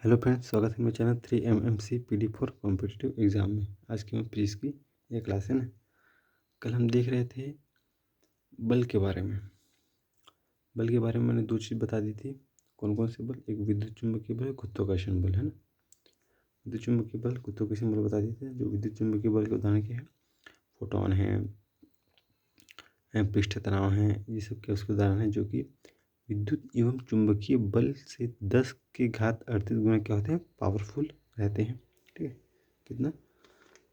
Hello friends, स्वागत है मेरे channel 3MMC PD4 competitive exam में। आज की मैं फिजिक्स की ये क्लास है ना। कल हम देख रहे थे बल के बारे में। बल के बारे में मैंने दो चीज़ बता दी थी। कौन कौन से बल? एक विद्युत चुम्बकीय बल, गुरुत्वाकर्षण बल, है ना। विद्युत चुम्बकीय बल, गुरुत्वाकर्षण बल बता दिए थे। जो विद्युत चुम्बकीय बल के उदाहरण क्या है? फोटोन है, पृष्ठ तनाव है, ये सब के उसके उदाहरण हैं जो कि विद्युत एवं चुंबकीय बल से 10 के घात 38 गुना क्या होते हैं? पावरफुल रहते हैं। ठीक है, कितना?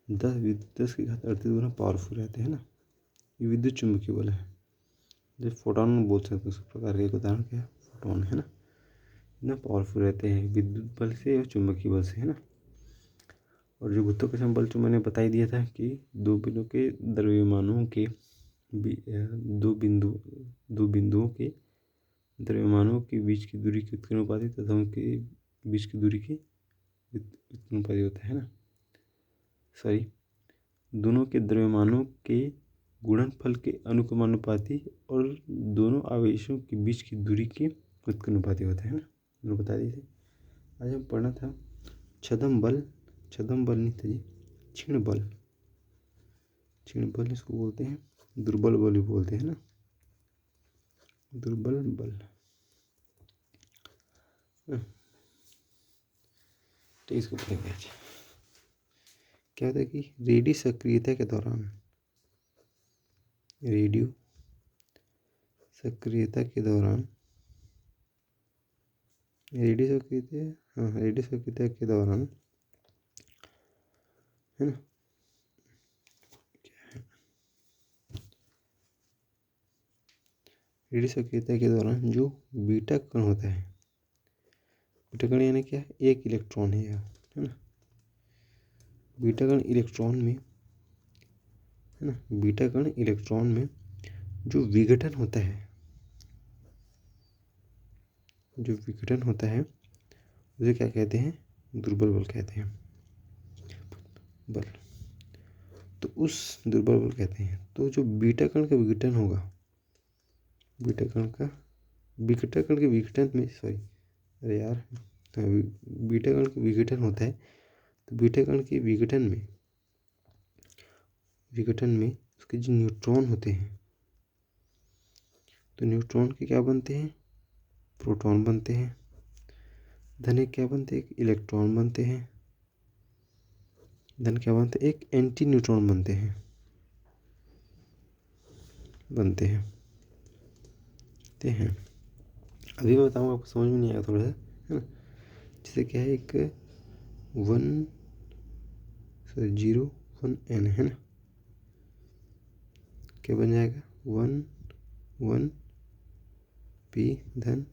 10 की घात 38 गुना पावरफुल रहते हैं ना। ये विद्युत चुंबकीय बल है। जैसे फोटोन बोल सकते हैं, उस प्रकार का एक उदाहरण क्या है? फोटोन, है ना। इतना पावरफुल रहते हैं विद्युत बल से और चुंबकीय बल से, है ना। और जो गुरुत्वाकर्षण बल जो मैंने बता ही दिया था कि दो बिंदुओं के द्रव्यमानों के दो बिंदुओं के द्रव्यमानों के बीच की दूरी के उत्क्रमणिपाती तथा उनके बीच की दूरी के उत्क्रमणिपाती होता है ना। सॉरी, दोनों के द्रव्यमानों के गुणनफल के अनुक्रमानुपाती और दोनों आवेशों के बीच की दूरी के उत्क्रमणिपाती होता है ना। मैंने बता दी थी। आज हम पढ़ना था छद्म बल नहीं था जी, क्षीण बल इसको बोलते हैं, दुर्बल बल भी बोलते हैं ना, दुर्बल बल। तो इसको पढ़ेंगे आज। क्या होता है कि रेडियो सक्रियता के दौरान रेडियो सक्रियता के दौरान रेडियो है ना, रेडियो सक्रियता के दौरान जो बीटा कण होता है, बीटा कण यानी क्या? एक इलेक्ट्रॉन है यह, है ना। बीटा कण इलेक्ट्रॉन में, है ना, बीटा कण इलेक्ट्रॉन में जो विघटन होता है, उसे क्या कहते हैं? दुर्बल बल कहते हैं। बल तो उस दुर्बल बल कहते हैं। तो जो बीटा कण का विघटन होगा, बीटा कण के विघटन में, सॉरी अरे यार, बीटा कण का विघटन होता है। तो बीटा कण के विघटन में उसके जो न्यूट्रॉन होते हैं, तो न्यूट्रॉन के क्या बनते हैं? प्रोटॉन बनते हैं। धन क्या बनते हैं? एक इलेक्ट्रॉन बनते हैं। धन क्या बनते हैं? एक एंटी न्यूट्रॉन बनते हैं। अभी मैं बताऊँगा, आपको समझ में नहीं आएगा थोड़ा सा, है ना। जैसे क्या है, एक 0 1 n, है ना। क्या बन जाएगा? 1 1 p धन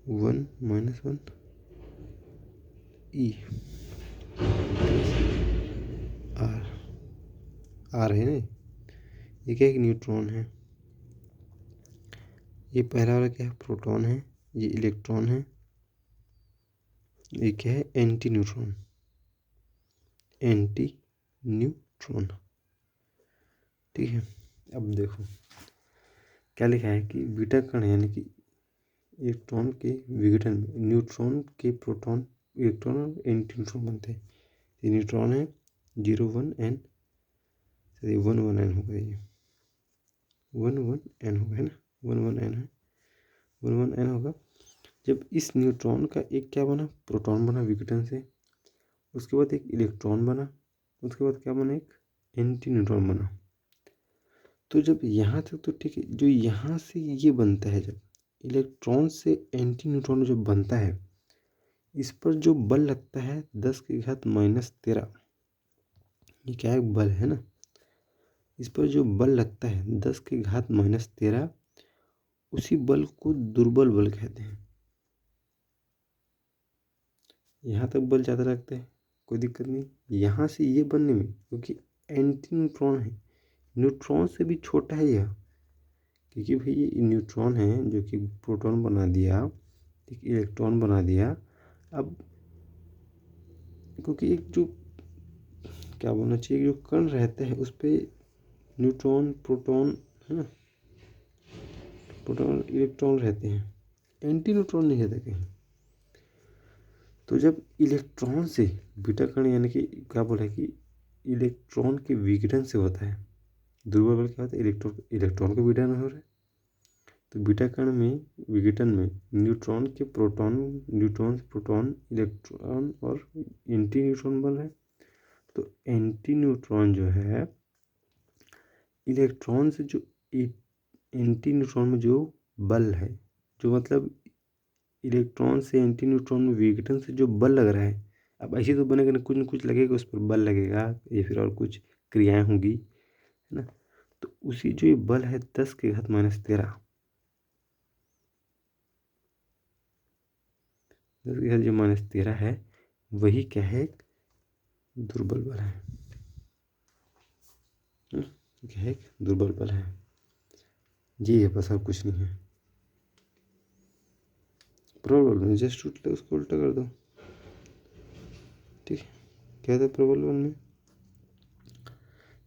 1 -1 e r है ना। ये क्या? एक न्यूट्रॉन है। ये पहला वाला क्या है? प्रोटॉन है। ये इलेक्ट्रॉन है। ये क्या है? Anti neutron. ठीक है। अब देखो क्या लिखा है कि बीटा कण यानी कि इलेक्ट्रॉन के विघटन में न्यूट्रॉन के प्रोटॉन, इलेक्ट्रॉन और एंटी न्यूट्रॉन बनते हैं। ये न्यूट्रॉन है 0 1 n, सॉरी 1 1 n होगा, ये 1 1 n होगा, है ना। 1 1 n है, 1 1 n होगा। जब इस न्यूट्रॉन का एक क्या बना? प्रोटॉन बना विघटन से। उसके बाद एक इलेक्ट्रॉन बना। उसके बाद क्या बना? एक एंटी न्यूट्रॉन बना। तो जब यहाँ तक तो ठीक है। जो यहाँ से ये बनता है, जब इलेक्ट्रॉन से एंटी न्यूट्रॉन जब बनता है, इस पर जो बल लगता है 10 की घात -13, ये क्या है? बल, है ना। इस पर जो बल लगता है 10 की घात -13, उसी बल को दुर्बल बल कहते हैं। यहाँ तक बल ज़्यादा लगता है, कोई दिक्कत नहीं। यहाँ से ये बनने में, क्योंकि एंटी न्यूट्रॉन है, न्यूट्रॉन से भी छोटा है यह, क्योंकि भाई ये न्यूट्रॉन है जो कि प्रोटॉन बना दिया, एक इलेक्ट्रॉन बना दिया। अब क्योंकि एक जो क्या बोलना चाहिए, जो कण रहते हैं उस पर न्यूट्रॉन, प्रोटॉन, है ना, प्रोटॉन इलेक्ट्रॉन रहते हैं, एंटी न्यूट्रॉन नहीं रहता कहीं। तो जब इलेक्ट्रॉन से बीटा कण यानी कि क्या बोला है कि इलेक्ट्रॉन के विघटन से होता है। दुर्बल बल क्या होता है? इलेक्ट्रॉन का विघटन हो रहा है। तो बीटा कण में विघटन में न्यूट्रॉन से प्रोटॉन, इलेक्ट्रॉन और एंटी न्यूट्रॉन बन रहे हैं। तो एंटी न्यूट्रॉन जो है इलेक्ट्रॉन से जो एंटी न्यूट्रॉन में जो बल है, जो मतलब इलेक्ट्रॉन से एंटी न्यूट्रॉन में विघटन से जो बल लग रहा है, अब ऐसे तो बनेगा ना कुछ लगेगा, उस पर बल लगेगा या फिर और कुछ क्रियाएं होंगी, है ना। तो उसी जो ये बल है 10⁻⁻13, 10⁻⁻13 है, वही क्या है? दुर्बल बल है। क्या है? दुर्बल बल है। ये है बस, और कुछ नहीं है। प्रबल बल में जस्ट उसको उल्टा कर दो, ठीक है। क्या था प्रबल बल में?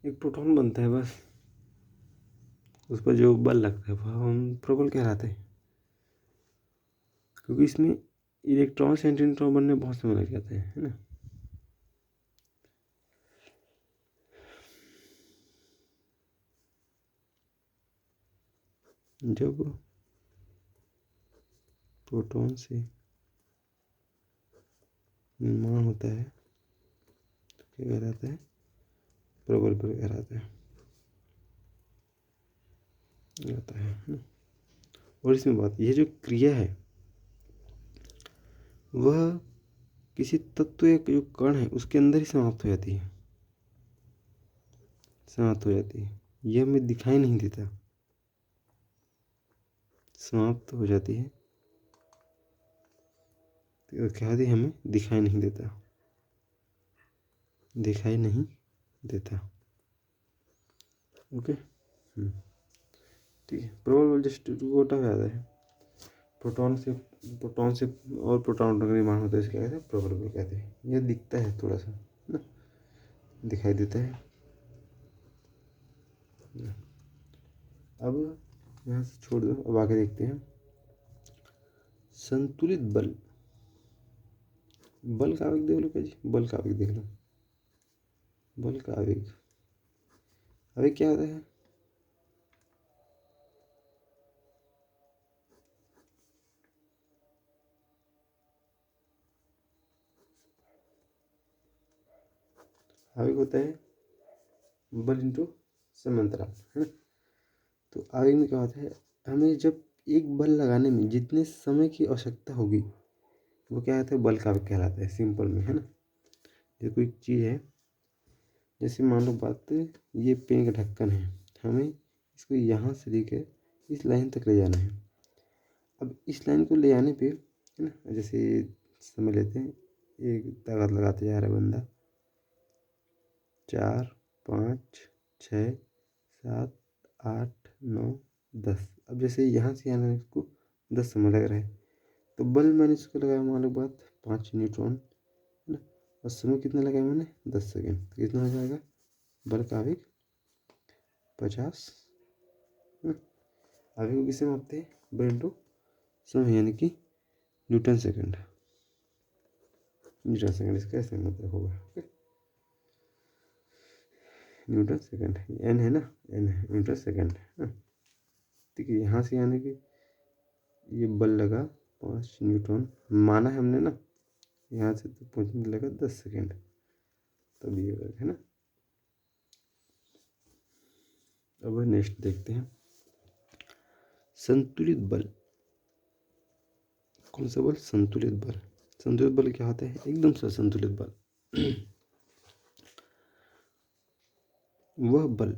एक प्रोटॉन बनता है बस, उस पर जो बल लगता है वह हम प्रबल कहलाते हैं, क्योंकि इसमें इलेक्ट्रॉन से एंटी न्यूट्रॉन बनने में बहुत समय लग जाता है ना। जब प्रोटॉन से निर्माण होता है तो क्या कहलाता है? प्रबल बल कहलाता है। आता है। और इसमें बात, यह जो क्रिया है वह किसी तत्व या जो कण है उसके अंदर ही समाप्त हो जाती है, यह हमें दिखाई नहीं देता, समाप्त हो जाती है। तो क्या होती है? हमें दिखाई नहीं देता, ओके। ठीक है। प्रबल बल जस्ट गोटा हो जाता है, प्रोटॉन से और प्रोटॉन का निर्माण होता है, इसे क्या कहते हैं? प्रबल बल कहते हैं। यह दिखता है थोड़ा सा ना, दिखाई देता है। अब यहाँ से छोड़ दो, अब आगे देखते हैं संतुलित बल। बल का आवेग देख लो, क्या जी? बल का आवेग देख लो। बल का आवेग, आवेग क्या होता है? आवेग होता है बल इंटू समांतराल, है ना। तो आवेग में क्या होता है? हमें जब एक बल लगाने में जितने समय की आवश्यकता होगी वो क्या होता है? बल का आवेग कहलाता है, सिंपल में, है ना। ये कोई चीज़ है, जैसे मान लो बात, ये पेन का ढक्कन है, हमें इसको यहाँ से लेकर इस लाइन तक ले जाना है। अब इस लाइन को ले जाने पे, है ना, जैसे समय लेते हैं, एक ताकत लगाते जा रहा है बंदा, 4 5 6 7 8 9 10। अब जैसे यहाँ से यहाँ इसको 10 समय लग रहा है, तो बल मैंने इसको लगाया, मान लो बात 5 न्यूट्रॉन, है ना, और समय कितना लगाया मैंने? 10 सेकेंड। तो कितना हो जाएगा? बल का आवेग 50, है ना। आवेग को किससे मापते हैं? बल इंटू समय, यानी कि न्यूटन सेकेंड। इसका ऐसे मतलब होगा, न्यूटन सेकेंड। एन है ना, एन है न्यूटन सेकेंड, है ना। ठीक है। यहाँ से यानी कि ये बल लगा 5 न्यूटन माना है हमने ना, यहाँ से तो पहुँचने लगा 10 सेकेंड, तब ये वर्ग, है ना। अब नेक्स्ट देखते हैं संतुलित बल। कौन सा बल? संतुलित बल। संतुलित बल क्या होता है? एकदम से संतुलित बल। वह बल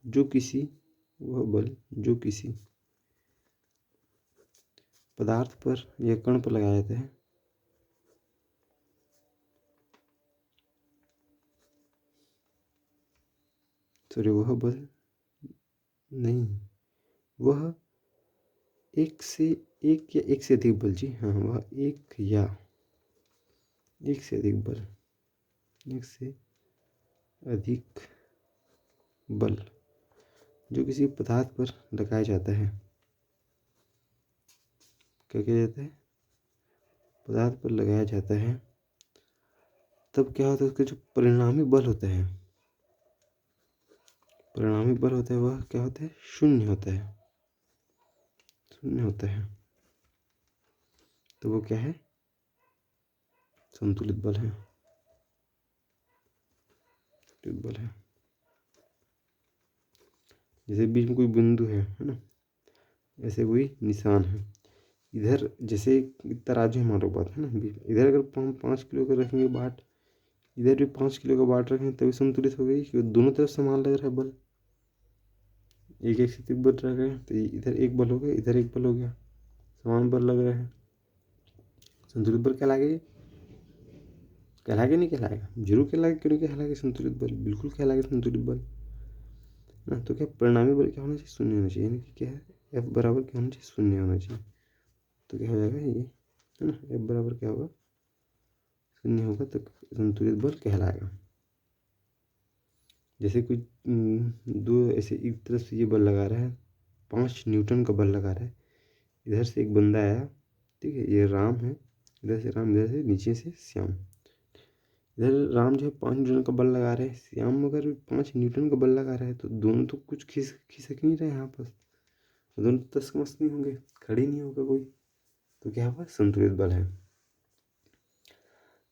जो किसी पदार्थ पर या कण पर लगाया जाता है, सॉरी, वह बल नहीं, वह एक से अधिक बल, जी हाँ, वह एक से अधिक बल जो किसी पदार्थ पर लगाया जाता है, क्या किया जाता है, पदार्थ पर लगाया जाता है, तब क्या होता है, उसका जो परिणामी बल होता है, परिणामी बल होता है वह क्या होता है, शून्य होता है, शून्य होता है। तो वो क्या है, संतुलित बल है, संतुलित बल है। जैसे बीच में कोई बिंदु है ना, ऐसे कोई निशान है, इधर जैसे तराजू है हमारे बात है ना, इधर अगर 5 किलो का रखेंगे बाट, इधर भी 5 किलो का बाट रखेंगे तभी संतुलित हो गई, क्योंकि दोनों तरफ समान लग रहा है बल, एक एक से बल रख रहे हैं, तो इधर एक बल हो गया, इधर एक बल हो गया, समान बल लग रहा है, संतुलित बल कहलाएगा। कहलाएगा नहीं कहलाएगा, जरूर कहलाएगा, क्यों नहीं कहलाएगा संतुलित बल, बिल्कुल कहलाएगा संतुलित बल ना। तो क्या परिणामी बल क्या होना चाहिए, शून्य होना चाहिए, यानी कि क्या है, एफ बराबर क्या होना चाहिए, शून्य होना चाहिए। तो क्या हो जाएगा ये है ना, एफ बराबर क्या होगा, शून्य होगा, तो संतुलित बल कहलाएगा। जैसे कोई दो ऐसे एक तरफ से ये बल लगा रहा है, 5 न्यूटन का बल लगा रहा है, इधर से एक बंदा आया, ठीक है, ये राम है, इधर से राम, इधर से नीचे से श्याम, इधर राम जो है 5 न्यूटन का बल लगा रहे हैं, श्याम अगर 5 न्यूटन का बल लगा रहा है, तो दोनों तो कुछ खिसक नहीं रहे हैं आपस, दोनों तस मस नहीं होंगे, खड़े नहीं होगा कोई, तो क्या होगा, संतुलित बल है।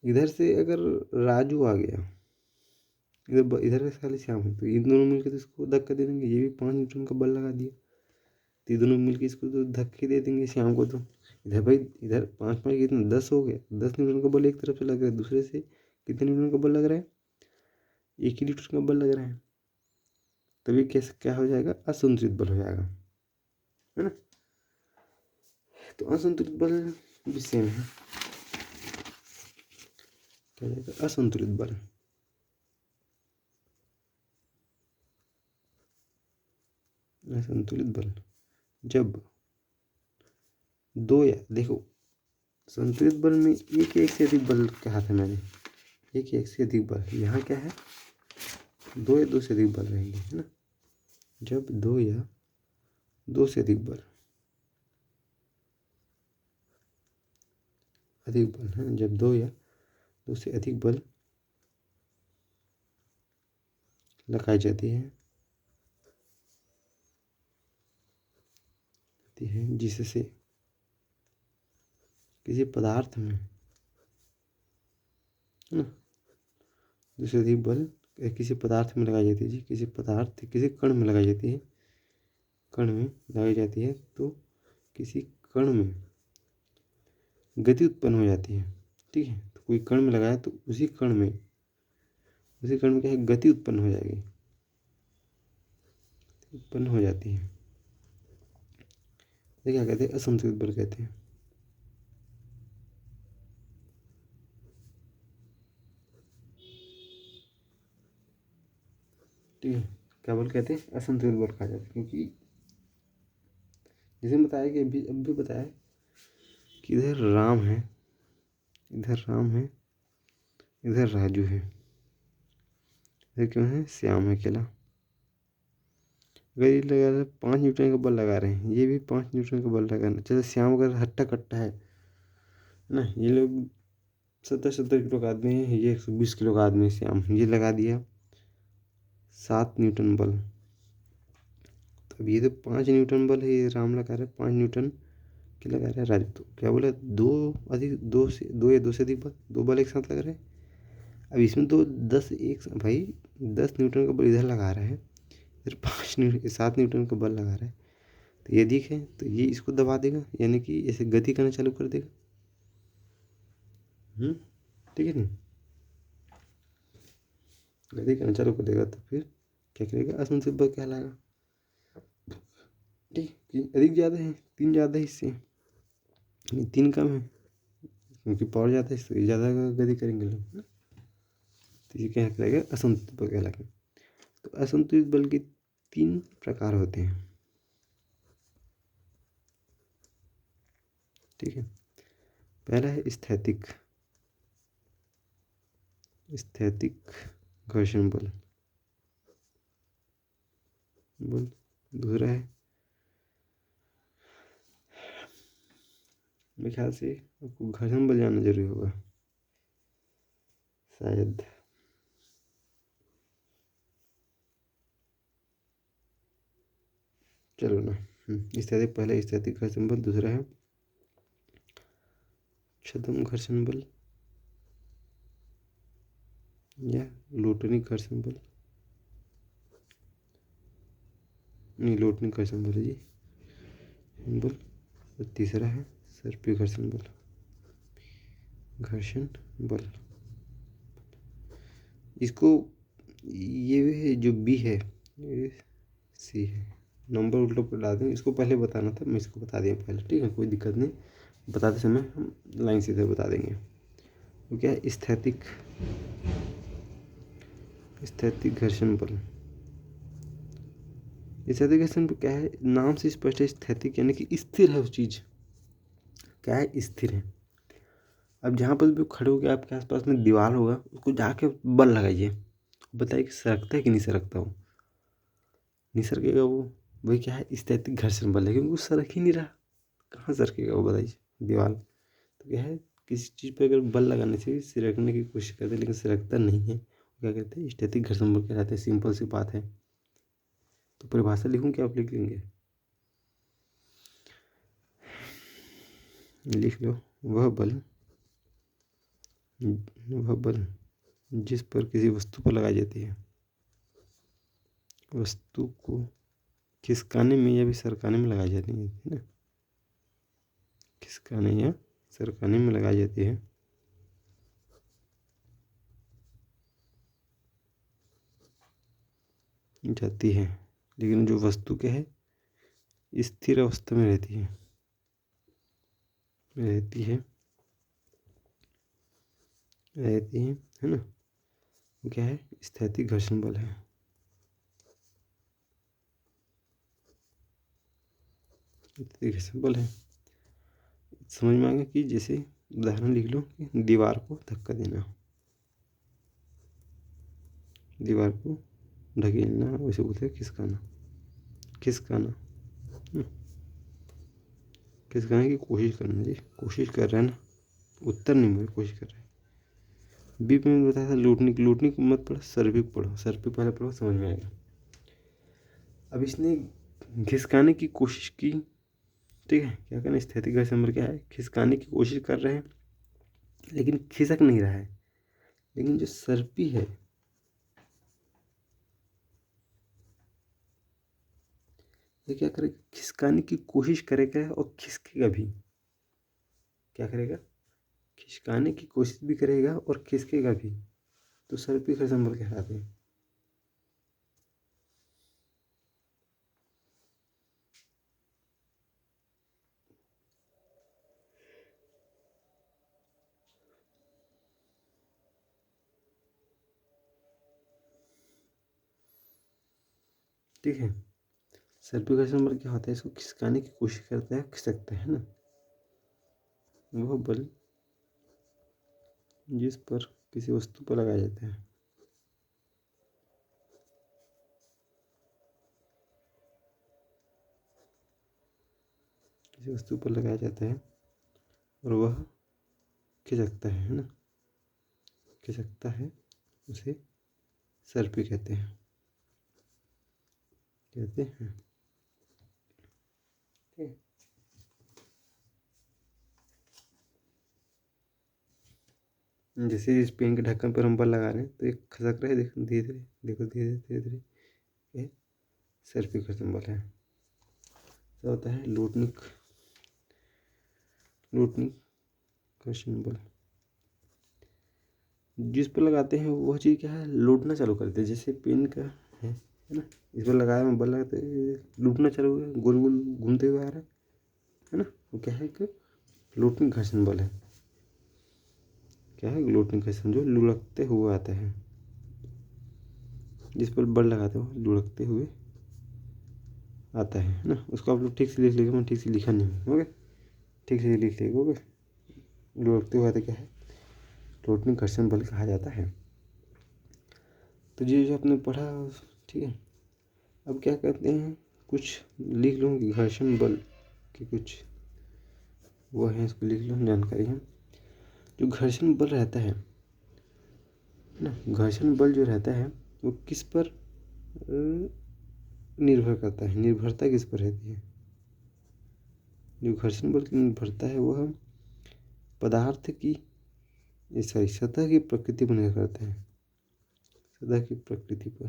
इधर से अगर राजू आ गया, इधर का खाली श्याम है, तो इन दोनों मिलकर तो इसको धक्का दे देंगे, ये भी 5 न्यूटन का बल लगा दिया, तो ये दोनों मिलकर इसको तो धक्के दे देंगे श्याम को। तो इधर भाई, इधर 5 5 कितना 10 हो गया, 10 न्यूटन का बल एक तरफ से लग रहा है, दूसरे से कितने न्यूटन का बल लग रहा है, 1 ही न्यूटन का बल लग रहा है, तभी कैसे क्या हो जाएगा, असंतुलित बल हो जाएगा, है ना। तो असंतुलित बल भी सेम है, क्या हो जाएगा, असंतुलित बल। असंतुलित बल जब दो, या देखो संतुलित बल में एक से अधिक बल कहा था मैंने, एक से अधिक बल, यहाँ क्या है, 2 से अधिक बल रहेंगे, है ना। जब 2 से अधिक बल, अधिक बल है, जब 2 से अधिक बल लगाई जाती है जिससे किसी पदार्थ में, है ना, 2 से अधिक बल किसी पदार्थ में लगाई जाती है जी, किसी पदार्थ, किसी कण में लगाई जाती है, कण में लगाई जाती है, तो किसी कण में गति उत्पन्न हो जाती है, ठीक है। तो कोई कण में लगाया तो उसी कण में क्या है, गति उत्पन्न हो जाएगी, उत्पन्न हो जाती है, ये क्या कहते हैं, असंतुलित बल कहते हैं, ठीक है। क्या बल कहते हैं, असंतुलित बल कहा जाता है, क्योंकि जैसे बताया कि अब भी बताया कि इधर राम है, इधर राम है, इधर राजू है, इधर क्यों है, श्याम है अकेला। अगर ये लगा रहे 5 न्यूटन का बल लगा रहे हैं, ये भी 5 न्यूटन का बल लगाना, चलो श्याम अगर हट्टा कट्टा है ना, ये लोग 70 70 किलो का आदमी है, ये 120 किलो का आदमी है श्याम, ये लगा दिया 7 न्यूटन बल, तो अब ये तो 5 न्यूटन बल है, ये राम लगा रहा है 5 न्यूटन के लगा रहा है राजू, तो क्या बोला, दो से अधिक बल, 2 बल एक साथ लग रहे हैं। अब इसमें तो 10 एक भाई 10 न्यूटन का बल इधर लगा रहा है, इधर 7 न्यूटन का बल लगा रहा है, तो ये अधिक है, तो ये इसको दबा देगा, यानी कि ऐसे गति करना चालू कर देगा, ठीक है नहीं, गति करना चालू कर देगा, तो फिर क्या करेगा, असंतुलित बल कहलाएगा, ठीक है। अधिक ज़्यादा है, 3 ज़्यादा है इससे, 3 कम है, क्योंकि पावर ज़्यादा है, इससे ज़्यादा गति करेंगे लोग, तो ये क्या कहलाएगा, असंतुलित बल कहलाएगा। तो असंतुलित बल के 3 प्रकार होते हैं, ठीक है। पहला है स्थैतिक घर्षण बल, दूसरा है मेरे ख्याल से आपको घर्षण बल जानना जरूरी होगा शायद। चलो ना, स्थैतिक, पहला स्थैतिक घर्षण बल, दूसरा है छद्म घर्षण बल या लोटनिक घर्षण बल, नहीं लोटनिक घर्षण बल है जी बल, और तीसरा है सर्पीय घर्षण बल, घर्षण बल। इसको ये जो बी है ये सी है, नंबर उल्टा पलटा दें, इसको पहले बताना था, मैं इसको बता दिया पहले, ठीक है, कोई दिक्कत नहीं, बताते समय हम लाइन सीधे बता देंगे। तो क्या है स्थैतिक घर्षण बल। स्थैतिक घर्षण बल क्या है, नाम से स्पष्ट है, स्थैतिक यानी कि स्थिर है, उस चीज क्या है, स्थिर है। अब जहाँ पर भी खड़े हो गए, आपके आसपास में दीवार होगा, उसको जाके बल लगाइए, बताइए कि सरकता है कि नहीं सरकता, वो नहीं सरकेगा, वो वही क्या है स्थैतिक घर्षण बल है, क्योंकि वो सरक ही नहीं रहा, कहाँ सरकेगा वो बताइए दीवार। तो क्या है, किसी चीज़ पर अगर बल लगाने से सिरकने की कोशिश करते हैं लेकिन सिरकता नहीं है, क्या कहते हैं स्थैतिक घर्षण बल कहलाते हैं, सिंपल सी बात है। तो परिभाषा लिखूँ क्या आप लिख लेंगे, लिख लो, वह बल जिस पर किसी वस्तु पर लगाई जाती है, वस्तु को खिसकाने में या भी सरकाने में लगाई जाती है ना, खिसकाने या सरकाने में लगाई जाती है, जाती है, लेकिन जो वस्तु क्या है स्थिर अवस्था में रहती है है ना, वो क्या है स्थैतिक घर्षण बल है। घर्षण बल है, समझ में आ गया कि जैसे उदाहरण लिख लो कि दीवार को धक्का देना, दीवार को ढकेलना, वैसे बोलते हैं खिसकाना, खिसकाने की कोशिश करना जी, कोशिश कर रहे हैं ना, उत्तर नहीं मिल कोशिश कर रहे हैं। बी में बताया था लूटनी को मत पढ़ो, सर्पिक पढ़ो, सर्पिक पहले पढ़ो, समझ में आएगा। अब इसने खिसकाने की कोशिश की, ठीक है, क्या करना स्थैतिक घर्षण बल क्या है, खिसकाने की कोशिश कर रहे हैं लेकिन खिसक नहीं रहा है, लेकिन जो सर्पी है ये क्या करेगा, खिसकाने की कोशिश करेगा और खिसकेगा भी, क्या करेगा, खिसकाने की कोशिश भी करेगा और खिसकेगा भी, तो सर्पी घर्षण बल कहलाते हैं। ठीक है, सर्पी घर्षण बल क्या होता है, इसको खिसकाने की कोशिश करता है, खिसकता है ना, वह बल जिस पर किसी वस्तु पर लगाया जाता है, किसी वस्तु पर लगाया जाता है और वह खिसकता है ना, खिसकता है, उसे सर्पी कहते हैं, कहते हैं। जैसे इस पेन के ढक्कन पर हम बल लगा रहे हैं तो एक खसक रहा है, देखो धीरे धीरे, देखो धीरे धीरे धीरे, ये सर्पी घर्षण बल है। क्या होता है लूटनिक घर्षण बल, जिस पर लगाते हैं वह चीज़ क्या है, लूटना चालू करते हैं, जैसे पेन का है ना, इस पर लगाया मैं बल लगाते लूटना चालू हुआ, गोल गोल घूमते हुए आ रहा है ना, वो क्या है कि लूटनिक घर्षण बल है, क्या है लूटनिक घर्षण, जो लुढ़कते हुए आता है, जिस पर बल लगाते हो लुढ़कते हुए आता है ना, उसको आप लोग ठीक से लिख लीजिए, मैं ठीक से लिखा नहीं हूँ, ओके, ठीक से लिख लीजिए, ओके, लुढ़कते हुए आता क्या है, लूटनिक घर्षण बल कहा जाता है। तो ये जो आपने पढ़ा, ठीक है, अब क्या कहते हैं, कुछ लिख लूँ घर्षण बल के कुछ वो है, इसको लिख लो, जानकारी है। जो घर्षण बल रहता है ना, घर्षण बल जो रहता है वो किस पर निर्भर करता है, निर्भरता किस पर रहती है? जो घर्षण बल की निर्भरता है वह पदार्थ की, सॉरी, सतह की प्रकृति पर निर्भर करता है, सतह की प्रकृति पर।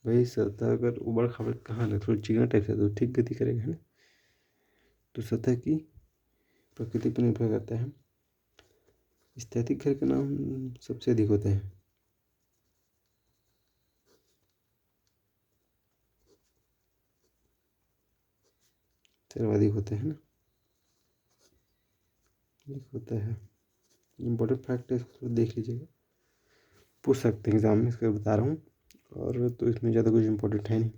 भाई सतह अगर उबड़ खाबड़ कहाँ लगे, थोड़ी चिकना टाइप से तो ठीक गति करेगा, है ना। तो सतह की प्रकृति पर निर्भर करता है। स्थैतिक घर का नाम सबसे अधिक होता है, सर्वाधिक होता है ना, अधिक होता है। इम्पोर्टेंट फैक्ट है, इसको देख लीजिएगा, पूछ सकते हैं एग्जाम में, इसका बता रहा हूँ। और तो इसमें ज़्यादा कुछ इम्पोर्टेंट है नहीं।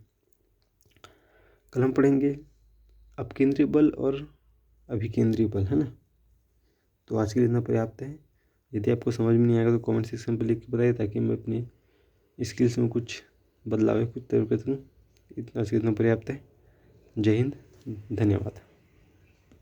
कल हम पढ़ेंगे अपकेंद्रीय बल और अभिकेंद्रीय बल, है ना। तो आज के लिए इतना पर्याप्त है। यदि आपको समझ में नहीं आएगा तो कमेंट सेक्शन पर लिख के बताइए, ताकि मैं अपने स्किल्स में कुछ बदलाव, कुछ तरीके करूँ। इतना आज के लिए इतना पर्याप्त है। जय हिंद, धन्यवाद।